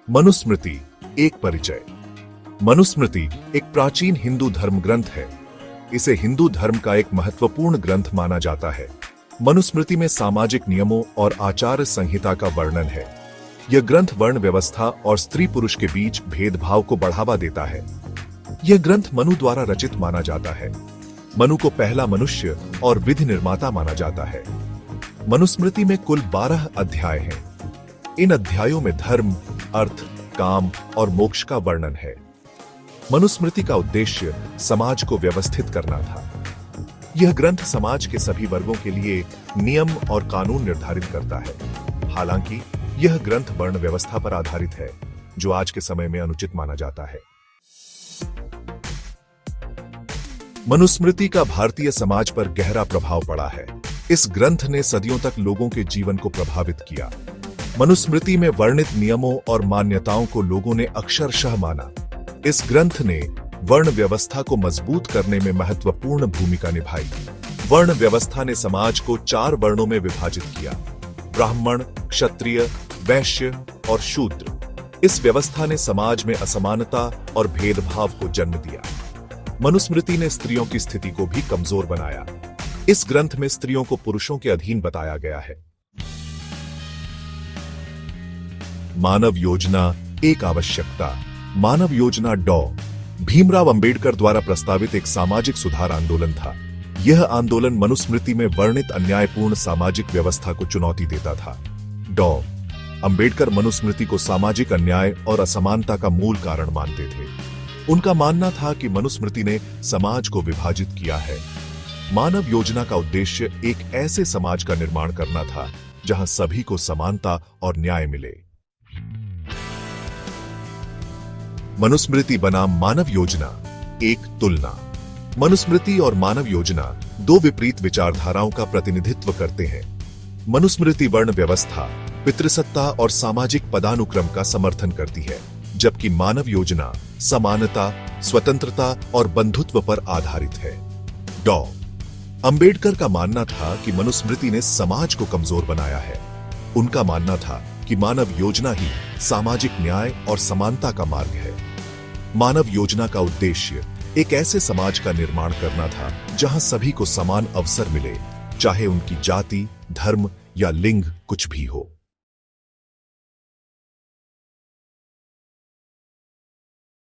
मनुस्मृति एक परिचय। मनुस्मृति एक प्राचीन हिंदू धर्म ग्रंथ है। इसे हिंदू धर्म का एक महत्वपूर्ण ग्रंथ माना जाता है। मनुस्मृति में सामाजिक नियमों और आचार संहिता का वर्णन है। यह ग्रंथ वर्ण व्यवस्था और स्त्री पुरुष के बीच भेदभाव को बढ़ावा देता है। यह ग्रंथ मनु द्वारा रचित माना जाता है। मनु को पहला मनुष्य और विधि निर्माता माना जाता है। मनुस्मृति में कुल 12 अध्याय हैं। इन अध्यायों में धर्म, अर्थ, काम और मोक्ष का वर्णन है। मनुस्मृति का उद्देश्य समाज को व्यवस्थित करना था। यह ग्रंथ समाज के सभी वर्गों के लिए नियम और कानून निर्धारित करता है। हालांकि यह ग्रंथ वर्ण व्यवस्था पर आधारित है, जो आज के समय में अनुचित माना जाता है। मनुस्मृति का भारतीय समाज पर गहरा प्रभाव पड़ा है। इस ग्रंथ ने सदियों तक लोगों के जीवन को प्रभावित किया। मनुस्मृति में वर्णित नियमों और मान्यताओं को लोगों ने अक्षरशः माना। इस ग्रंथ ने वर्ण व्यवस्था को मजबूत करने में महत्वपूर्ण भूमिका निभाई। वर्ण व्यवस्था ने समाज को 4 वर्णों में विभाजित किया: ब्राह्मण, क्षत्रिय, वैश्य और शूद्र। इस व्यवस्था ने समाज में असमानता और भेदभाव को जन्म दिया। मनुस्मृति ने स्त्रियों की स्थिति को भी कमजोर बनाया। इस ग्रंथ में स्त्रियों को पुरुषों के अधीन बताया गया है। मानव योजना एक आवश्यकता। मानव योजना डॉ. भीमराव अंबेडकर द्वारा प्रस्तावित एक सामाजिक सुधार आंदोलन था। यह आंदोलन मनुस्मृति में वर्णित अन्यायपूर्ण सामाजिक व्यवस्था को चुनौती देता था। डॉ. अंबेडकर मनुस्मृति को सामाजिक अन्याय और असमानता का मूल कारण मानते थे। उनका मानना था कि मनुस्मृति ने समाज को विभाजित किया है। मानव योजना का उद्देश्य एक ऐसे समाज का निर्माण करना था जहां सभी को समानता और न्याय मिले। मनुस्मृति बनाम मानव योजना एक तुलना। मनुस्मृति और मानव योजना 2 विपरीत विचारधाराओं का प्रतिनिधित्व करते हैं। मनुस्मृति वर्ण व्यवस्था, पितृसत्ता और सामाजिक पदानुक्रम का समर्थन करती है, जबकि मानव योजना समानता, स्वतंत्रता और बंधुत्व पर आधारित है। डॉ. अंबेडकर का मानना था कि मनुस्मृति ने समाज को कमजोर बनाया है। उनका मानना था कि मानव योजना ही सामाजिक न्याय और समानता का मार्ग है। मानव योजना का उद्देश्य एक ऐसे समाज का निर्माण करना था जहां सभी को समान अवसर मिले, चाहे उनकी जाति, धर्म या लिंग कुछ भी हो।